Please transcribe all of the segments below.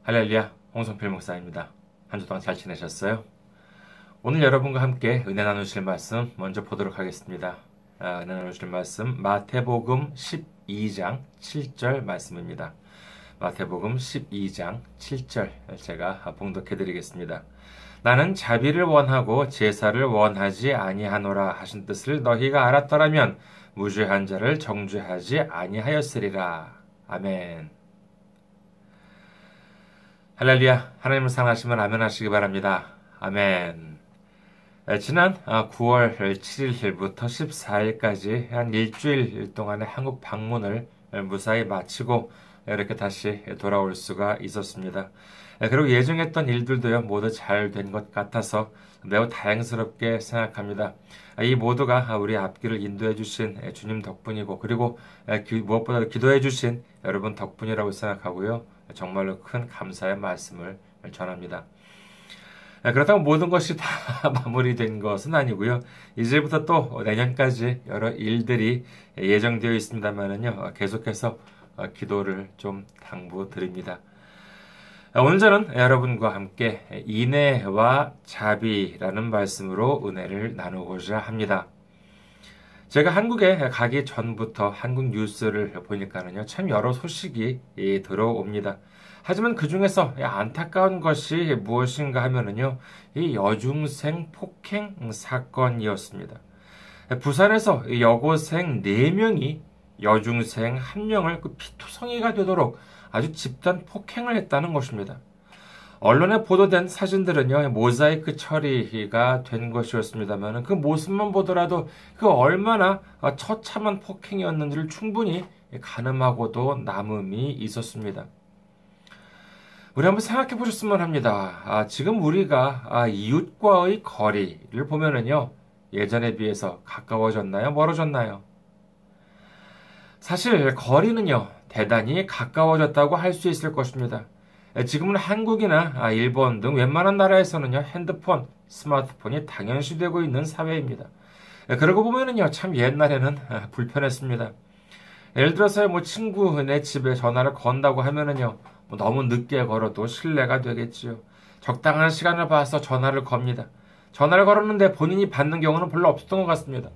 할렐루야, 홍성필 목사입니다. 한 주 동안 잘 지내셨어요? 오늘 여러분과 함께 은혜 나누실 말씀 먼저 보도록 하겠습니다. 은혜 나누실 말씀 마태복음 12장 7절 말씀입니다. 마태복음 12장 7절 제가 봉독해 드리겠습니다. 나는 자비를 원하고 제사를 원하지 아니하노라 하신 뜻을 너희가 알았더라면 무죄한 자를 정죄하지 아니하였으리라. 아멘. 할렐루야, 하나님을 사랑하시면 아멘 하시기 바랍니다. 아멘. 지난 9월 7일부터 14일까지 한 일주일 동안의 한국 방문을 무사히 마치고 이렇게 다시 돌아올 수가 있었습니다. 그리고 예정했던 일들도요, 모두 잘 된 것 같아서 매우 다행스럽게 생각합니다. 이 모두가 우리 앞길을 인도해 주신 주님 덕분이고, 그리고 무엇보다 기도해 주신 여러분 덕분이라고 생각하고요. 정말로 큰 감사의 말씀을 전합니다. 그렇다고 모든 것이 다 마무리된 것은 아니고요. 이제부터 또 내년까지 여러 일들이 예정되어 있습니다만은요. 계속해서 기도를 좀 당부드립니다. 오늘 저는 여러분과 함께 인애와 자비라는 말씀으로 은혜를 나누고자 합니다. 제가 한국에 가기 전부터 한국 뉴스를 보니까는요, 참 여러 소식이 들어옵니다. 하지만 그 중에서 안타까운 것이 무엇인가 하면은요, 이 여중생 폭행 사건이었습니다. 부산에서 여고생 4명이 여중생 1명을 피투성이가 되도록 아주 집단 폭행을 했다는 것입니다. 언론에 보도된 사진들은요, 모자이크 처리가 된 것이었습니다만 그 모습만 보더라도 그 얼마나 처참한 폭행이었는지를 충분히 가늠하고도 남음이 있었습니다. 우리 한번 생각해 보셨으면 합니다. 지금 우리가 이웃과의 거리를 보면은요, 예전에 비해서 가까워졌나요? 멀어졌나요? 사실 거리는요, 대단히 가까워졌다고 할 수 있을 것입니다. 지금은 한국이나 일본 등 웬만한 나라에서는요, 핸드폰, 스마트폰이 당연시되고 있는 사회입니다. 그러고 보면은요, 참 옛날에는 불편했습니다. 예를 들어서 친구네 집에 전화를 건다고 하면은요, 너무 늦게 걸어도 실례가 되겠지요. 적당한 시간을 봐서 전화를 겁니다. 전화를 걸었는데 본인이 받는 경우는 별로 없었던 것 같습니다.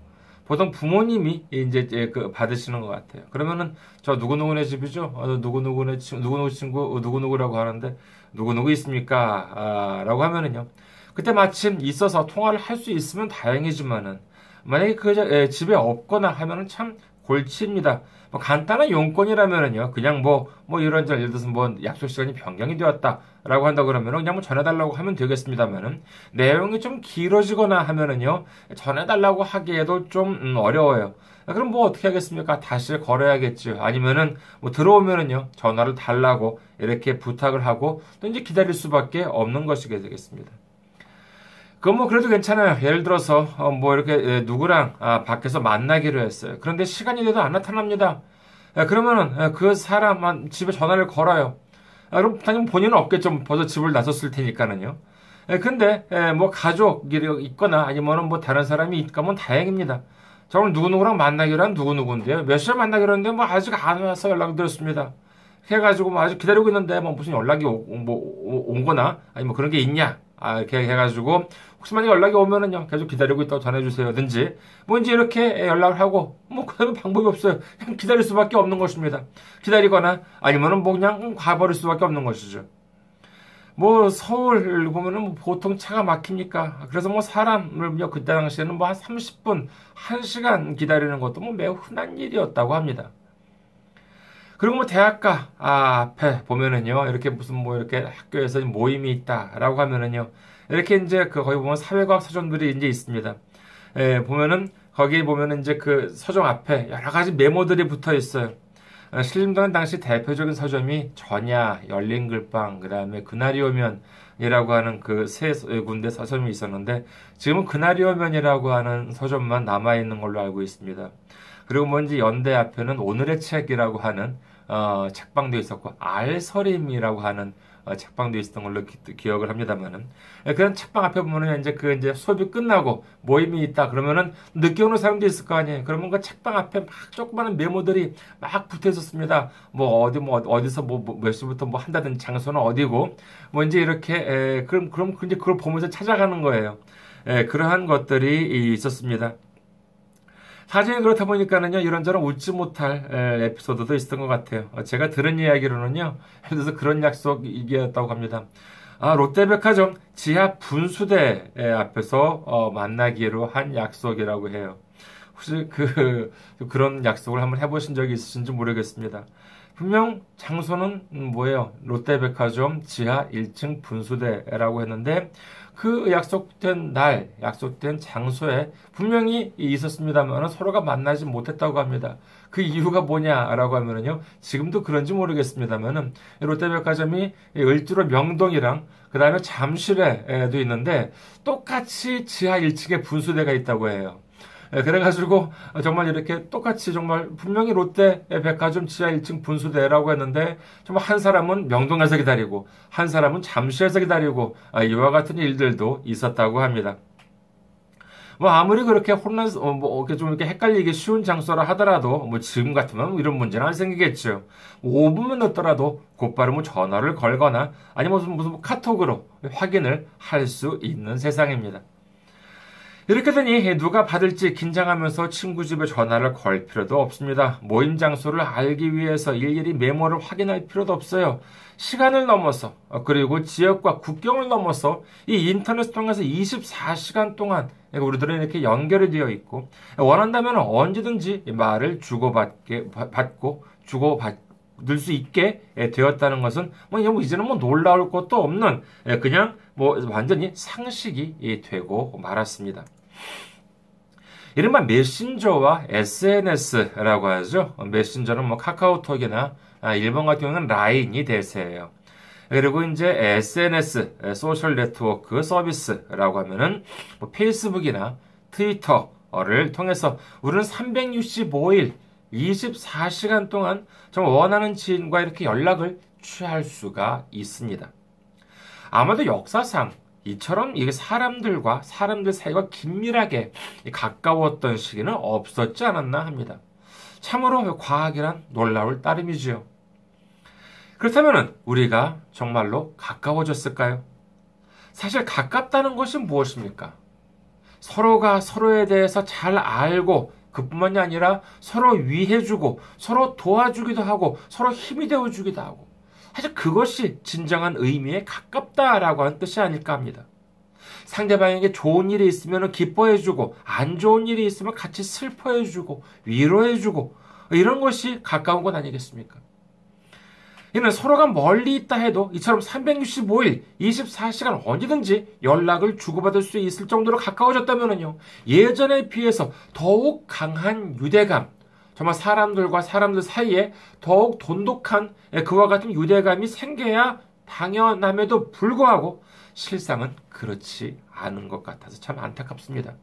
보통 부모님이 이제 받으시는 것 같아요. 그러면은 저 누구누구네 집이죠? 누구누구네 누구누구 친구 누구누구라고 하는데 누구누구 있습니까? 라고 하면은요. 그때 마침 있어서 통화를 할 수 있으면 다행이지만은 만약에 그 집에 없거나 하면은 참 골치입니다. 간단한 용건이라면은요, 그냥 이런 예를 들어서 약속 시간이 변경이 되었다라고 한다 그러면은 그냥 전해달라고 하면 되겠습니다만은 내용이 좀 길어지거나 하면은요, 전해달라고 하기에도 좀 어려워요. 그럼 어떻게 하겠습니까? 다시 걸어야겠죠. 아니면은 들어오면은요, 전화를 달라고 이렇게 부탁을 하고 또 이제 기다릴 수밖에 없는 것이 되겠습니다. 그건 그래도 괜찮아요. 예를 들어서, 이렇게, 누구랑, 밖에서 만나기로 했어요. 그런데 시간이 돼도 안 나타납니다. 그러면은, 그 사람 집에 전화를 걸어요. 그럼 당연히 본인은 없겠죠. 벌써 집을 나섰을 테니까는요. 근데, 가족이 있거나 아니면은 다른 사람이 있다면 다행입니다. 저 오늘 누구누구랑 만나기로 한 누구누구인데요. 몇 시에 만나기로 했는데 아직 안 와서 연락이 드렸습니다. 해가지고 아직 기다리고 있는데 무슨 연락이 온거나 아니 그런 게 있냐. 이렇게 해가지고, 혹시 만약 연락이 오면은요, 계속 기다리고 있다고 전해주세요든지, 이제 이렇게 연락을 하고, 그 다음에 방법이 없어요. 그냥 기다릴 수밖에 없는 것입니다. 기다리거나, 아니면은 그냥 가버릴 수밖에 없는 것이죠. 서울 보면은 보통 차가 막힙니까? 그래서 사람을요, 그때 당시에는 한 30분, 1시간 기다리는 것도 매우 흔한 일이었다고 합니다. 그리고 대학가 앞에 보면은요, 이렇게 이렇게 학교에서 모임이 있다라고 하면은요, 이렇게 이제 거기 보면 사회과학 서점들이 이제 있습니다. 보면은 거기 보면은 이제 그 서점 앞에 여러 가지 메모들이 붙어 있어요. 신림동은 당시 대표적인 서점이 전야, 열린글방, 그다음에 그날이 오면이라고 하는 그 세 군데 서점이 있었는데 지금은 그날이 오면이라고 하는 서점만 남아 있는 걸로 알고 있습니다. 그리고 이제 연대 앞에는 오늘의 책이라고 하는 책방도 있었고 알서림이라고 하는 책방도 있었던 걸로 기억을 합니다만은 그런 책방 앞에 보면은 이제 수업이 끝나고 모임이 있다 그러면은 늦게 오는 사람도 있을 거 아니에요. 그러면 그 책방 앞에 막 조그마한 메모들이 막 붙어 있었습니다. 어디서 몇 시부터 뭐 한다든지 장소는 어디고 뭐 이제 이렇게 그럼 이제 그걸 보면서 찾아가는 거예요. 그러한 것들이 있었습니다. 사진이 그렇다 보니까는요, 이런저런 웃지 못할 에피소드도 있었던 것 같아요. 제가 들은 이야기로는요, 예를 들어서 그런 약속이었다고 합니다. 롯데백화점 지하 분수대 앞에서 만나기로 한 약속이라고 해요. 혹시 그런 약속을 한번 해보신 적이 있으신지 모르겠습니다. 분명 장소는 뭐예요? 롯데백화점 지하 1층 분수대라고 했는데 그 약속된 장소에 분명히 있었습니다만 서로가 만나지 못했다고 합니다. 그 이유가 뭐냐라고 하면은요, 지금도 그런지 모르겠습니다만은 롯데백화점이 을지로 명동이랑 그 다음에 잠실에도 있는데 똑같이 지하 1층에 분수대가 있다고 해요. 그래가지고 정말 이렇게 똑같이 정말 분명히 롯데 백화점 지하 1층 분수대라고 했는데 정말 한 사람은 명동에서 기다리고 한 사람은 잠실에서 기다리고 이와 같은 일들도 있었다고 합니다. 뭐 아무리 그렇게 좀 이렇게 헷갈리기 쉬운 장소라 하더라도 뭐 지금 같으면 이런 문제는 안 생기겠죠. 5분만 늦더라도 곧바로 뭐 전화를 걸거나 아니면 무슨 카톡으로 확인을 할 수 있는 세상입니다. 이렇게 되니 누가 받을지 긴장하면서 친구 집에 전화를 걸 필요도 없습니다. 모임 장소를 알기 위해서 일일이 메모를 확인할 필요도 없어요. 시간을 넘어서 그리고 지역과 국경을 넘어서 이 인터넷 통해서 24시간 동안 우리들은 이렇게 연결이 되어 있고 원한다면 언제든지 말을 주고받을 수 있게 되었다는 것은 이제는 놀라울 것도 없는 그냥 완전히 상식이 되고 말았습니다. 이른바 메신저와 SNS라고 하죠. 메신저는 카카오톡이나 일본 같은 경우는 라인이 대세예요. 그리고 이제 SNS, 소셜 네트워크 서비스라고 하면은 페이스북이나 트위터를 통해서 우리는 365일 24시간 동안 정말 원하는 지인과 이렇게 연락을 취할 수가 있습니다. 아마도 역사상 이처럼 이게 사람들 사이가 긴밀하게 가까웠던 시기는 없었지 않았나 합니다. 참으로 과학이란 놀라울 따름이지요. 그렇다면 우리가 정말로 가까워졌을까요? 사실 가깝다는 것이 무엇입니까? 서로가 서로에 대해서 잘 알고 그뿐만이 아니라 서로 위해주고 서로 도와주기도 하고 서로 힘이 되어주기도 하고 사실 그것이 진정한 의미의 가깝다라고 하는 뜻이 아닐까 합니다. 상대방에게 좋은 일이 있으면 기뻐해주고 안 좋은 일이 있으면 같이 슬퍼해주고 위로해주고 이런 것이 가까운 것 아니겠습니까? 이는 서로가 멀리 있다 해도 이처럼 365일 24시간 언제든지 연락을 주고받을 수 있을 정도로 가까워졌다면요. 예전에 비해서 더욱 강한 유대감, 정말 사람들과 사람들 사이에 더욱 돈독한 그와 같은 유대감이 생겨야 당연함에도 불구하고 실상은 그렇지 않은 것 같아서 참 안타깝습니다.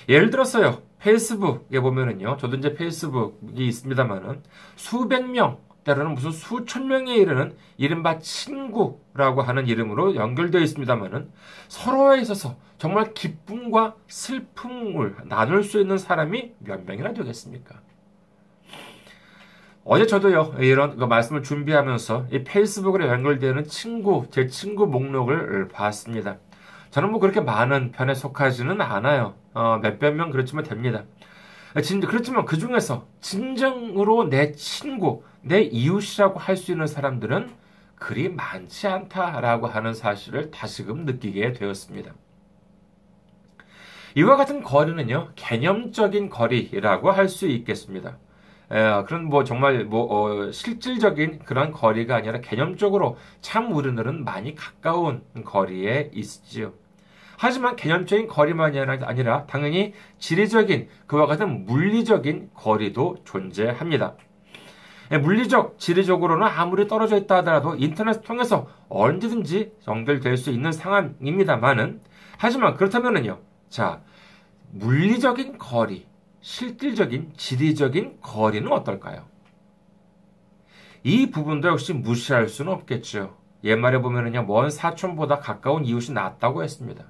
예를 들어서요, 페이스북에 보면은요, 저도 이제 페이스북이 있습니다만은 수백 명, 때로는 무슨 수천 명에 이르는 이른바 친구라고 하는 이름으로 연결되어 있습니다만은 서로에 있어서 정말 기쁨과 슬픔을 나눌 수 있는 사람이 몇 명이나 되겠습니까? 어제 저도요, 이런 말씀을 준비하면서 이 페이스북으로 연결되는 제 친구 목록을 봤습니다. 저는 그렇게 많은 편에 속하지는 않아요. 몇백 명 그렇지만 됩니다. 그렇지만 그 중에서 진정으로 내 친구, 내 이웃이라고 할 수 있는 사람들은 그리 많지 않다라고 하는 사실을 다시금 느끼게 되었습니다. 이와 같은 거리는요, 개념적인 거리라고 할 수 있겠습니다. 그런 정말 실질적인 그런 거리가 아니라 개념적으로 참 우리들은 많이 가까운 거리에 있지요. 하지만 개념적인 거리만이 아니라 당연히 지리적인 그와 같은 물리적인 거리도 존재합니다. 지리적으로는 아무리 떨어져 있다 하더라도 인터넷을 통해서 언제든지 연결될 수 있는 상황입니다만은 하지만 그렇다면은요. 자, 물리적인 거리, 실질적인 지리적인 거리는 어떨까요? 이 부분도 역시 무시할 수는 없겠죠. 옛말에 보면은요, 먼 사촌보다 가까운 이웃이 낫다고 했습니다.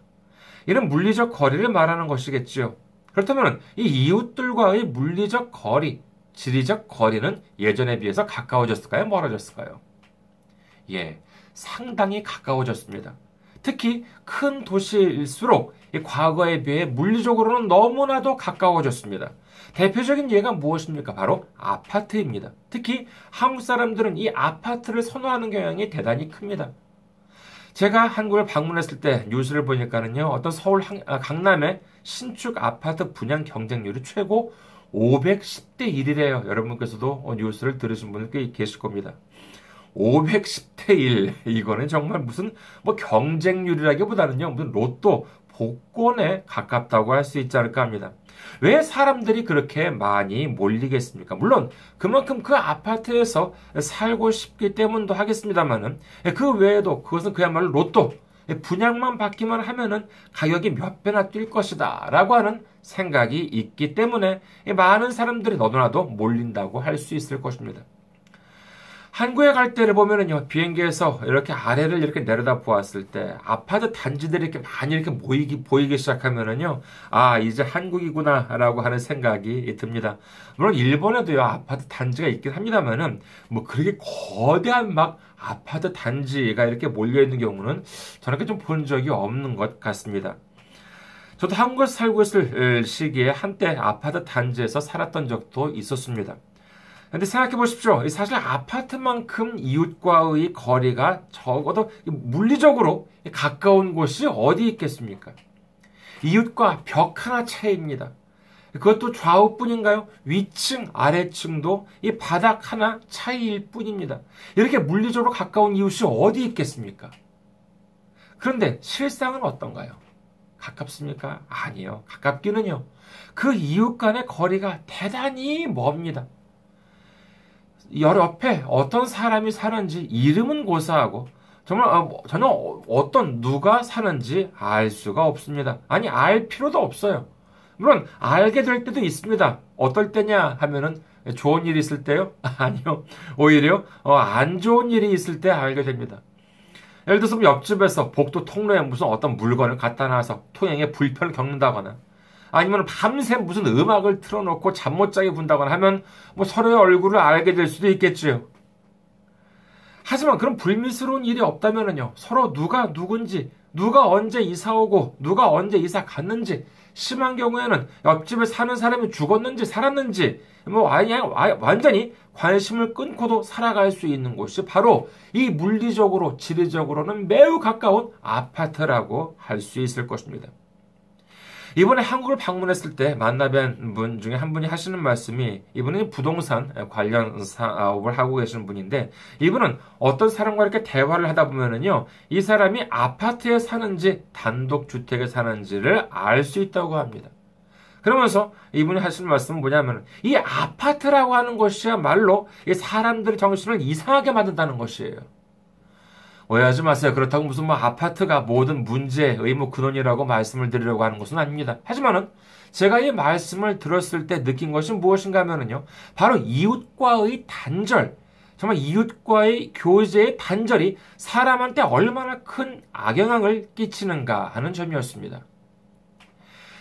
이는 물리적 거리를 말하는 것이겠지요. 그렇다면 이 이웃들과의 물리적 거리, 지리적 거리는 예전에 비해서 가까워졌을까요? 멀어졌을까요? 예, 상당히 가까워졌습니다. 특히 큰 도시일수록 이 과거에 비해 물리적으로는 너무나도 가까워졌습니다. 대표적인 예가 무엇입니까? 바로 아파트입니다. 특히 한국 사람들은 이 아파트를 선호하는 경향이 대단히 큽니다. 제가 한국을 방문했을 때 뉴스를 보니까는요, 어떤 서울 강남의 신축 아파트 분양 경쟁률이 최고 510대 1이래요. 여러분께서도 뉴스를 들으신 분들 꽤 계실 겁니다. 510대 1. 이거는 정말 무슨 경쟁률이라기보다는요, 무슨 로또 복권에 가깝다고 할 수 있지 않을까 합니다. 왜 사람들이 그렇게 많이 몰리겠습니까? 물론 그만큼 그 아파트에서 살고 싶기 때문도 하겠습니다만은 그 외에도 그것은 그야말로 로또, 분양만 받기만 하면은 가격이 몇 배나 뛸 것이다 라고 하는 생각이 있기 때문에 많은 사람들이 너도나도 몰린다고 할 수 있을 것입니다. 한국에 갈 때를 보면은요, 비행기에서 이렇게 아래를 이렇게 내려다 보았을 때, 아파트 단지들이 이렇게 많이 이렇게 보이기 시작하면은요, 아, 이제 한국이구나라고 하는 생각이 듭니다. 물론 일본에도요, 아파트 단지가 있긴 합니다만은, 그렇게 거대한 아파트 단지가 이렇게 몰려있는 경우는 저렇게 좀 본 적이 없는 것 같습니다. 저도 한국에서 살고 있을 시기에 한때 아파트 단지에서 살았던 적도 있었습니다. 근데 생각해 보십시오. 사실 아파트만큼 이웃과의 거리가 적어도 물리적으로 가까운 곳이 어디 있겠습니까? 이웃과 벽 하나 차이입니다. 그것도 좌우뿐인가요? 위층, 아래층도 이 바닥 하나 차이일 뿐입니다. 이렇게 물리적으로 가까운 이웃이 어디 있겠습니까? 그런데 실상은 어떤가요? 가깝습니까? 아니요. 가깝기는요. 그 이웃 간의 거리가 대단히 멉니다. 옆에 어떤 사람이 사는지 이름은 고사하고 정말 전혀 어떤 누가 사는지 알 수가 없습니다. 아니, 알 필요도 없어요. 물론 알게 될 때도 있습니다. 어떨 때냐 하면은 좋은 일이 있을 때요? 아니요. 오히려 안 좋은 일이 있을 때 알게 됩니다. 예를 들어서 옆집에서 복도 통로에 무슨 어떤 물건을 갖다 놔서 통행에 불편을 겪는다거나 아니면 밤새 무슨 음악을 틀어놓고 잠 못 자게 군다거나 하면 서로의 얼굴을 알게 될 수도 있겠지요. 하지만 그런 불미스러운 일이 없다면요, 서로 누가 누군지, 누가 언제 이사 오고, 누가 언제 이사 갔는지, 심한 경우에는 옆집에 사는 사람이 죽었는지 살았는지, 완전히 관심을 끊고도 살아갈 수 있는 곳이 바로 이 물리적으로, 지리적으로는 매우 가까운 아파트라고 할 수 있을 것입니다. 이번에 한국을 방문했을 때 만나뵌 분 중에 한 분이 하시는 말씀이, 이분은 부동산 관련 사업을 하고 계시는 분인데, 이분은 어떤 사람과 이렇게 대화를 하다 보면은요, 이 사람이 아파트에 사는지 단독주택에 사는지를 알 수 있다고 합니다. 그러면서 이분이 하시는 말씀은 뭐냐면, 이 아파트라고 하는 것이야말로 이 사람들의 정신을 이상하게 만든다는 것이에요. 오해하지 마세요. 그렇다고 무슨 아파트가 모든 문제의 근원이라고 말씀을 드리려고 하는 것은 아닙니다. 하지만은 제가 이 말씀을 들었을 때 느낀 것이 무엇인가 하면은요, 바로 이웃과의 단절, 정말 이웃과의 교제의 단절이 사람한테 얼마나 큰 악영향을 끼치는가 하는 점이었습니다.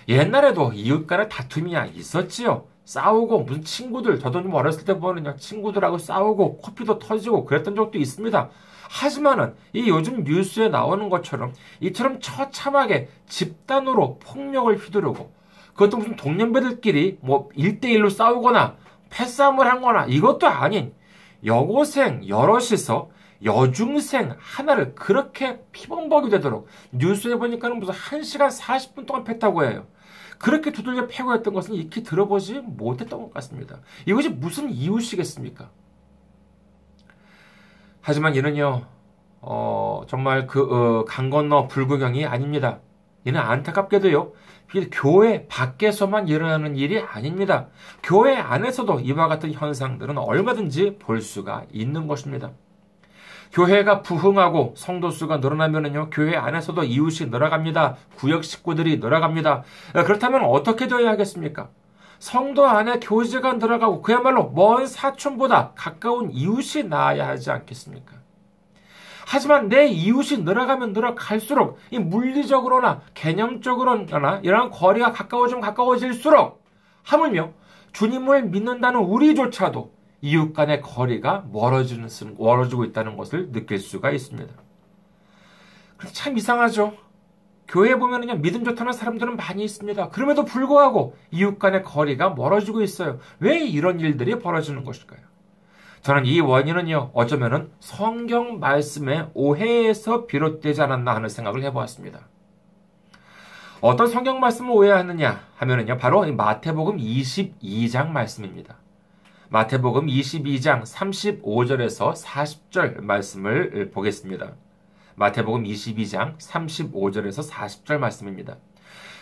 옛날에도 이웃 간의 다툼이 있었지요. 싸우고 무슨 친구들, 저도 좀 어렸을 때 보면요, 친구들하고 싸우고 코피도 터지고 그랬던 적도 있습니다. 하지만은 이 요즘 뉴스에 나오는 것처럼 이처럼 처참하게 집단으로 폭력을 휘두르고, 그것도 무슨 동년배들끼리 1대1로 싸우거나 패싸움을 하거나 이것도 아닌 여고생 여럿이서 여중생 하나를 그렇게 피범벅이 되도록, 뉴스에 보니까는 무슨 1시간 40분 동안 팼다고 해요. 그렇게 두들겨 패고 했던 것은 익히 들어보지 못했던 것 같습니다. 이것이 무슨 이웃이겠습니까? 하지만 이는요, 정말 강 건너 불구경이 아닙니다. 이는 안타깝게도요, 교회 밖에서만 일어나는 일이 아닙니다. 교회 안에서도 이와 같은 현상들은 얼마든지 볼 수가 있는 것입니다. 교회가 부흥하고 성도수가 늘어나면은요, 교회 안에서도 이웃이 늘어갑니다. 구역 식구들이 늘어갑니다. 그렇다면 어떻게 되어야 하겠습니까? 성도 안에 교제가 늘어가고 그야말로 먼 사촌보다 가까운 이웃이 나아야 하지 않겠습니까? 하지만 내 이웃이 늘어가면 늘어갈수록 이 물리적으로나 개념적으로나 이러한 거리가 가까워지면 가까워질수록 하물며 주님을 믿는다는 우리조차도 이웃 간의 거리가 멀어지고 있다는 것을 느낄 수가 있습니다. 그런데 참 이상하죠. 교회에 보면은요, 믿음 좋다는 사람들은 많이 있습니다. 그럼에도 불구하고 이웃 간의 거리가 멀어지고 있어요. 왜 이런 일들이 벌어지는 것일까요? 저는 이 원인은요, 어쩌면은 성경 말씀의 오해에서 비롯되지 않았나 하는 생각을 해보았습니다. 어떤 성경 말씀을 오해하느냐 하면은요, 바로 마태복음 22장 말씀입니다. 마태복음 22장 35절에서 40절 말씀을 보겠습니다. 마태복음 22장 35절에서 40절 말씀입니다.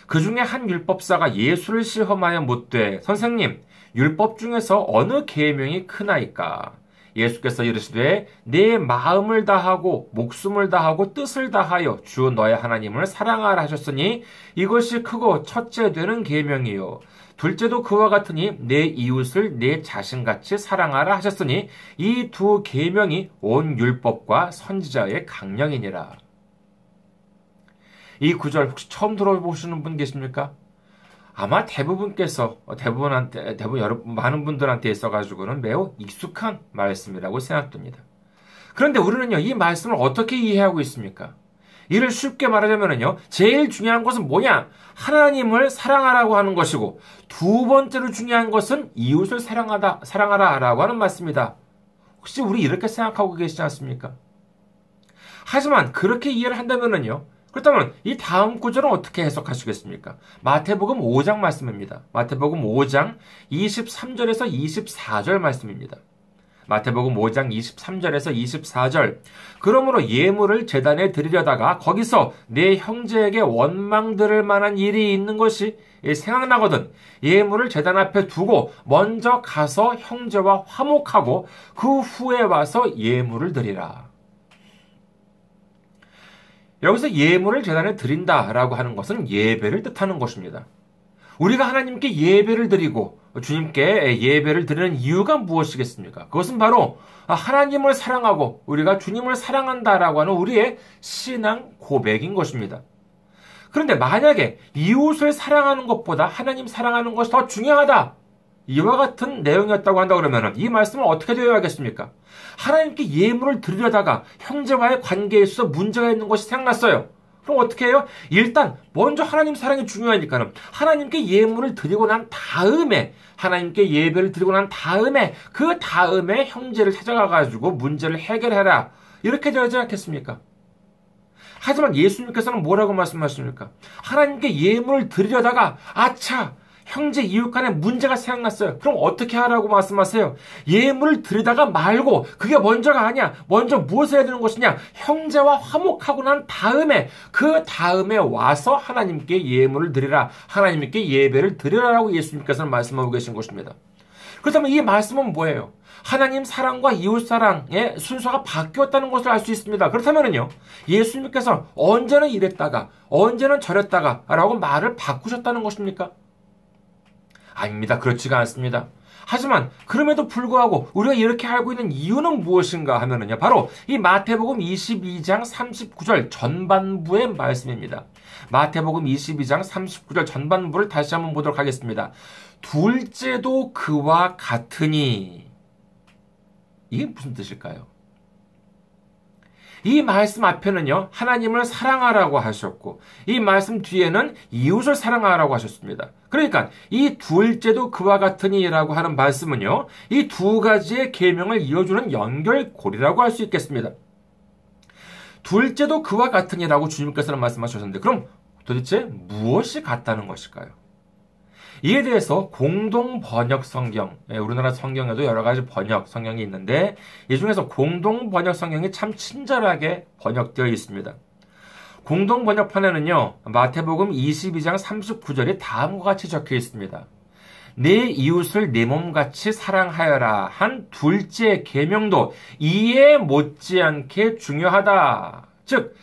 그 중에 한 율법사가 예수를 시험하여 묻되 선생님, 율법 중에서 어느 계명이 크나이까? 예수께서 이르시되 내 마음을 다하고 목숨을 다하고 뜻을 다하여 주 너의 하나님을 사랑하라 하셨으니 이것이 크고 첫째 되는 계명이요. 둘째도 그와 같으니 내 이웃을 내 자신같이 사랑하라 하셨으니 이 두 계명이 온 율법과 선지자의 강령이니라. 이 구절 혹시 처음 들어보시는 분 계십니까? 아마 대부분께서 많은 분들한테 있어가지고는 매우 익숙한 말씀이라고 생각됩니다. 그런데 우리는요, 이 말씀을 어떻게 이해하고 있습니까? 이를 쉽게 말하자면요, 제일 중요한 것은 뭐냐? 하나님을 사랑하라고 하는 것이고, 두 번째로 중요한 것은 이웃을 사랑하라라고 하는 말씀이다. 혹시 우리 이렇게 생각하고 계시지 않습니까? 하지만 그렇게 이해를 한다면요, 그렇다면 이 다음 구절은 어떻게 해석하시겠습니까? 마태복음 5장 말씀입니다. 마태복음 5장 23절에서 24절 말씀입니다. 마태복음 5장 23절에서 24절. 그러므로 예물을 제단에 드리려다가 거기서 내 형제에게 원망 들을 만한 일이 있는 것이 생각나거든 예물을 제단 앞에 두고 먼저 가서 형제와 화목하고 그 후에 와서 예물을 드리라. 여기서 예물을 제단에 드린다라고 하는 것은 예배를 뜻하는 것입니다. 우리가 하나님께 예배를 드리고 주님께 예배를 드리는 이유가 무엇이겠습니까? 그것은 바로 하나님을 사랑하고 우리가 주님을 사랑한다라고 하는 우리의 신앙 고백인 것입니다. 그런데 만약에 이웃을 사랑하는 것보다 하나님 사랑하는 것이 더 중요하다. 이와 같은 내용이었다고 한다 그러면 이 말씀을 어떻게 되어야겠습니까? 하나님께 예물을 드리려다가 형제와의 관계에 있어서 문제가 있는 것이 생각났어요. 그럼 어떻게 해요? 일단 먼저 하나님 사랑이 중요하니까는 하나님께 예물을 드리고 난 다음에 하나님께 예배를 드리고 난 다음에 그 다음에 형제를 찾아가가지고 문제를 해결해라. 이렇게 되지 않겠습니까? 하지만 예수님께서는 뭐라고 말씀하십니까? 하나님께 예물을 드리려다가 아차! 형제 이웃 간에 문제가 생각났어요. 그럼 어떻게 하라고 말씀하세요? 예물을 드리다가 말고 그게 먼저가 아니야. 먼저 무엇을 해야 되는 것이냐? 형제와 화목하고 난 다음에 그 다음에 와서 하나님께 예물을 드리라. 하나님께 예배를 드리라라고 예수님께서는 말씀하고 계신 것입니다. 그렇다면 이 말씀은 뭐예요? 하나님 사랑과 이웃 사랑의 순서가 바뀌었다는 것을 알 수 있습니다. 그렇다면요, 예수님께서 언제는 이랬다가 언제는 저랬다가 라고 말을 바꾸셨다는 것입니까? 아닙니다. 그렇지가 않습니다. 하지만 그럼에도 불구하고 우리가 이렇게 알고 있는 이유는 무엇인가 하면은요, 바로 이 마태복음 22장 39절 전반부의 말씀입니다. 마태복음 22장 39절 전반부를 다시 한번 보도록 하겠습니다. 둘째도 그와 같으니. 이게 무슨 뜻일까요? 이 말씀 앞에는요, 하나님을 사랑하라고 하셨고, 이 말씀 뒤에는 이웃을 사랑하라고 하셨습니다. 그러니까 이 둘째도 그와 같으니라고 하는 말씀은요, 이 두 가지의 계명을 이어주는 연결고리라고 할 수 있겠습니다. 둘째도 그와 같으니라고 주님께서는 말씀하셨는데, 그럼 도대체 무엇이 같다는 것일까요? 이에 대해서 공동 번역 성경, 우리나라 성경에도 여러 가지 번역 성경이 있는데 이 중에서 공동 번역 성경이 참 친절하게 번역되어 있습니다. 공동 번역판에는요, 마태복음 22장 39절이 다음과 같이 적혀 있습니다. 내 이웃을 내 몸같이 사랑하여라 한 둘째 계명도 이에 못지않게 중요하다. 즉,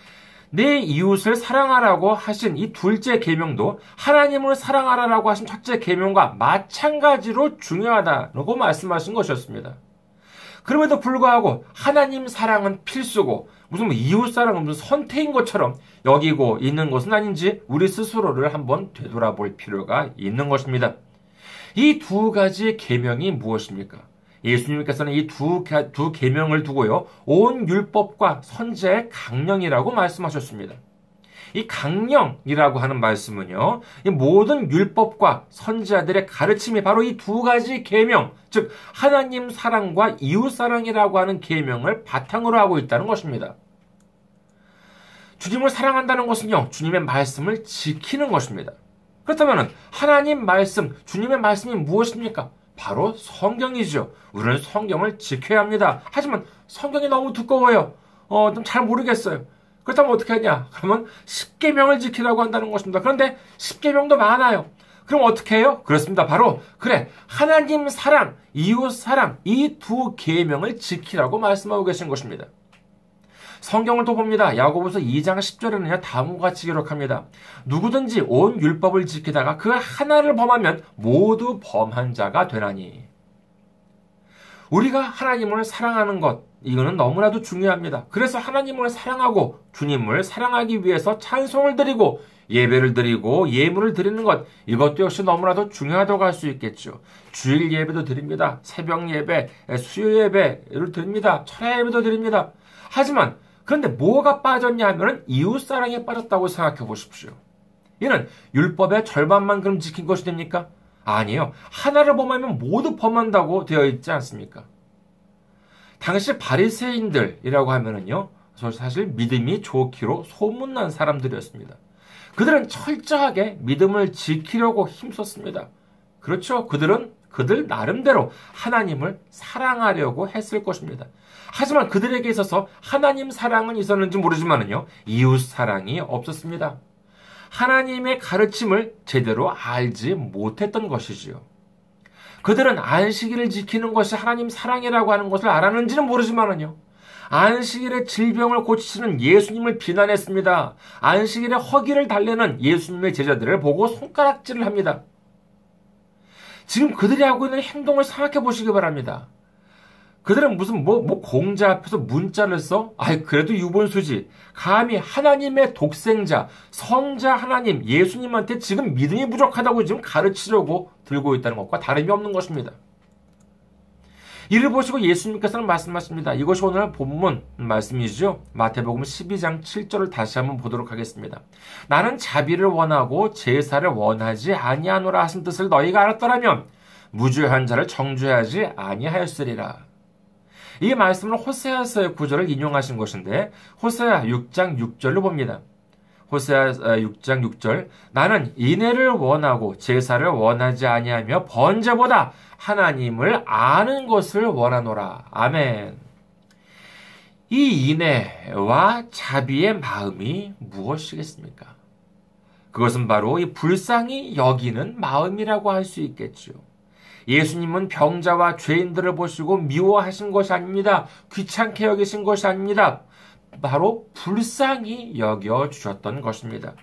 내 이웃을 사랑하라고 하신 이 둘째 계명도 하나님을 사랑하라고 하신 첫째 계명과 마찬가지로 중요하다고 말씀하신 것이었습니다. 그럼에도 불구하고 하나님 사랑은 필수고 무슨 이웃 사랑은 무슨 선택인 것처럼 여기고 있는 것은 아닌지 우리 스스로를 한번 되돌아볼 필요가 있는 것입니다. 이 두 가지 계명이 무엇입니까? 예수님께서는 이 두 계명을 두고요, 온 율법과 선지자의 강령이라고 말씀하셨습니다. 이 강령이라고 하는 말씀은요, 이 모든 율법과 선지자들의 가르침이 바로 이 두 가지 계명, 즉 하나님 사랑과 이웃 사랑이라고 하는 계명을 바탕으로 하고 있다는 것입니다. 주님을 사랑한다는 것은요, 주님의 말씀을 지키는 것입니다. 그렇다면 하나님 말씀, 주님의 말씀이 무엇입니까? 바로 성경이죠. 우리는 성경을 지켜야 합니다. 하지만 성경이 너무 두꺼워요. 좀 잘 모르겠어요. 그렇다면 어떻게 하냐? 그러면 10계명을 지키라고 한다는 것입니다. 그런데 10계명도 많아요. 그럼 어떻게 해요? 그렇습니다. 바로 하나님 사랑, 이웃 사랑, 이 두 계명을 지키라고 말씀하고 계신 것입니다. 성경을 또 봅니다. 야고보서 2장 10절에는요, 다음과 같이 기록합니다. 누구든지 온 율법을 지키다가 그 하나를 범하면 모두 범한 자가 되나니. 우리가 하나님을 사랑하는 것, 이거는 너무나도 중요합니다. 그래서 하나님을 사랑하고 주님을 사랑하기 위해서 찬송을 드리고 예배를 드리고 예물을 드리는 것, 이것도 역시 너무나도 중요하다고 할 수 있겠죠. 주일 예배도 드립니다. 새벽 예배, 수요 예배를 드립니다. 철야 예배도 드립니다. 하지만 그런데 뭐가 빠졌냐 하면 이웃사랑에 빠졌다고 생각해 보십시오. 이는 율법의 절반만 그럼 지킨 것이 됩니까? 아니에요. 하나를 범하면 모두 범한다고 되어 있지 않습니까? 당시 바리새인들이라고 하면은요, 사실 믿음이 좋기로 소문난 사람들이었습니다. 그들은 철저하게 믿음을 지키려고 힘썼습니다. 그렇죠. 그들 나름대로 하나님을 사랑하려고 했을 것입니다. 하지만 그들에게 있어서 하나님 사랑은 있었는지 모르지만은요, 이웃 사랑이 없었습니다. 하나님의 가르침을 제대로 알지 못했던 것이지요. 그들은 안식일을 지키는 것이 하나님 사랑이라고 하는 것을 알았는지는 모르지만은요, 안식일의 질병을 고치시는 예수님을 비난했습니다. 안식일의 허기를 달래는 예수님의 제자들을 보고 손가락질을 합니다. 지금 그들이 하고 있는 행동을 생각해 보시기 바랍니다. 그들은 무슨 공자 앞에서 문자를 써? 그래도 유본수지. 감히 하나님의 독생자, 성자 하나님, 예수님한테 지금 믿음이 부족하다고 지금 가르치려고 들고 있다는 것과 다름이 없는 것입니다. 이를 보시고 예수님께서는 말씀하십니다. 이것이 오늘 본문 말씀이죠. 마태복음 12장 7절을 다시 한번 보도록 하겠습니다. 나는 자비를 원하고 제사를 원하지 아니하노라 하신 뜻을 너희가 알았더라면 무죄한 자를 정죄하지 아니하였으리라. 이 말씀은 호세아서의 구절을 인용하신 것인데 호세아 6장 6절로 봅니다. 호세아 6장 6절 나는 인애를 원하고 제사를 원하지 아니하며 번제보다 하나님을 아는 것을 원하노라. 아멘. 이 인애와 자비의 마음이 무엇이겠습니까? 그것은 바로 이 불쌍히 여기는 마음이라고 할 수 있겠죠. 예수님은 병자와 죄인들을 보시고 미워하신 것이 아닙니다. 귀찮게 여기신 것이 아닙니다. 바로 불쌍히 여겨주셨던 것입니다.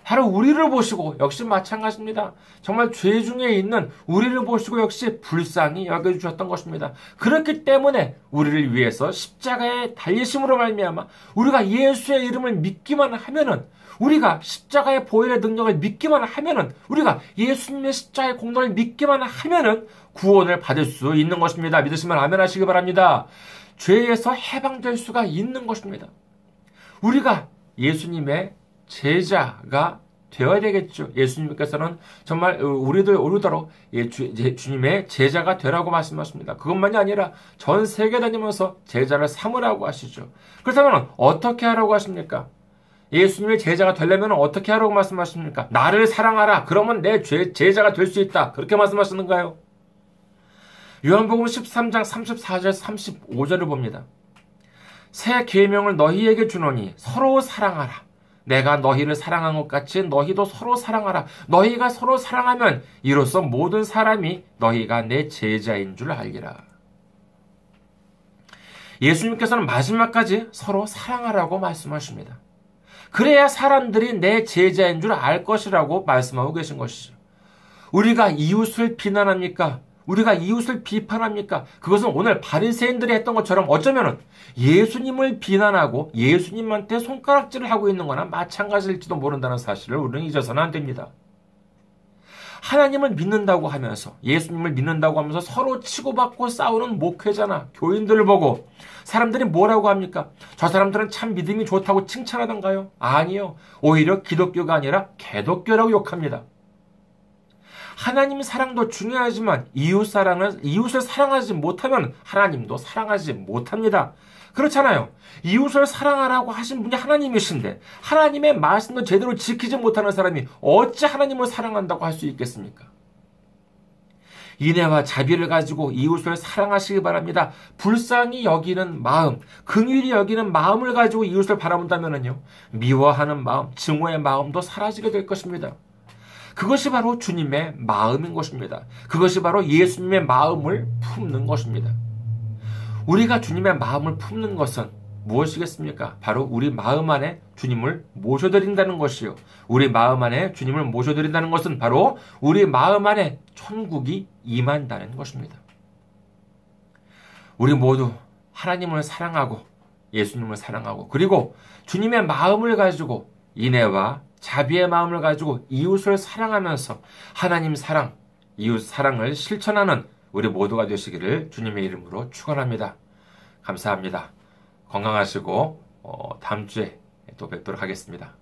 바로 우리를 보시고 역시 마찬가지입니다. 정말 죄 중에 있는 우리를 보시고 역시 불쌍히 여겨주셨던 것입니다. 그렇기 때문에 우리를 위해서 십자가에 달리심으로 말미암아 우리가 예수의 이름을 믿기만 하면은, 우리가 십자가의 보혈의 능력을 믿기만 하면은, 우리가 예수님의 십자가의 공로를 믿기만 하면은 구원을 받을 수 있는 것입니다. 믿으시면 아멘 하시기 바랍니다. 죄에서 해방될 수가 있는 것입니다. 우리가 예수님의 제자가 되어야 되겠죠. 예수님께서는 정말 우리더러 주님의 제자가 되라고 말씀하십니다. 그것만이 아니라 전 세계 다니면서 제자를 삼으라고 하시죠. 그렇다면 어떻게 하라고 하십니까? 예수님의 제자가 되려면 어떻게 하라고 말씀하십니까? 나를 사랑하라. 그러면 내 제자가 될 수 있다. 그렇게 말씀하시는가요? 요한복음 13장 34절 35절을 봅니다. 새 계명을 너희에게 주노니 서로 사랑하라. 내가 너희를 사랑한 것 같이 너희도 서로 사랑하라. 너희가 서로 사랑하면 이로써 모든 사람이 너희가 내 제자인 줄 알리라. 예수님께서는 마지막까지 서로 사랑하라고 말씀하십니다. 그래야 사람들이 내 제자인 줄 알 것이라고 말씀하고 계신 것이죠. 우리가 이웃을 비난합니까? 우리가 이웃을 비판합니까? 그것은 오늘 바리새인들이 했던 것처럼 어쩌면 예수님을 비난하고 예수님한테 손가락질을 하고 있는 거나 마찬가지일지도 모른다는 사실을 우리는 잊어서는 안 됩니다. 하나님을 믿는다고 하면서 예수님을 믿는다고 하면서 서로 치고받고 싸우는 목회자나 교인들을 보고 사람들이 뭐라고 합니까? 저 사람들은 참 믿음이 좋다고 칭찬하던가요? 아니요. 오히려 기독교가 아니라 개독교라고 욕합니다. 하나님 사랑도 중요하지만 이웃을 사랑하지 못하면 하나님도 사랑하지 못합니다. 그렇잖아요. 이웃을 사랑하라고 하신 분이 하나님이신데 하나님의 말씀도 제대로 지키지 못하는 사람이 어찌 하나님을 사랑한다고 할 수 있겠습니까? 인애와 자비를 가지고 이웃을 사랑하시기 바랍니다. 불쌍히 여기는 마음, 긍휼히 여기는 마음을 가지고 이웃을 바라본다면요, 미워하는 마음, 증오의 마음도 사라지게 될 것입니다. 그것이 바로 주님의 마음인 것입니다. 그것이 바로 예수님의 마음을 품는 것입니다. 우리가 주님의 마음을 품는 것은 무엇이겠습니까? 바로 우리 마음 안에 주님을 모셔드린다는 것이요. 우리 마음 안에 주님을 모셔드린다는 것은 바로 우리 마음 안에 천국이 임한다는 것입니다. 우리 모두 하나님을 사랑하고 예수님을 사랑하고 그리고 주님의 마음을 가지고 인애와 자비의 마음을 가지고 이웃을 사랑하면서 하나님 사랑, 이웃 사랑을 실천하는 우리 모두가 되시기를 주님의 이름으로 축원합니다. 감사합니다. 건강하시고 다음 주에 또 뵙도록 하겠습니다.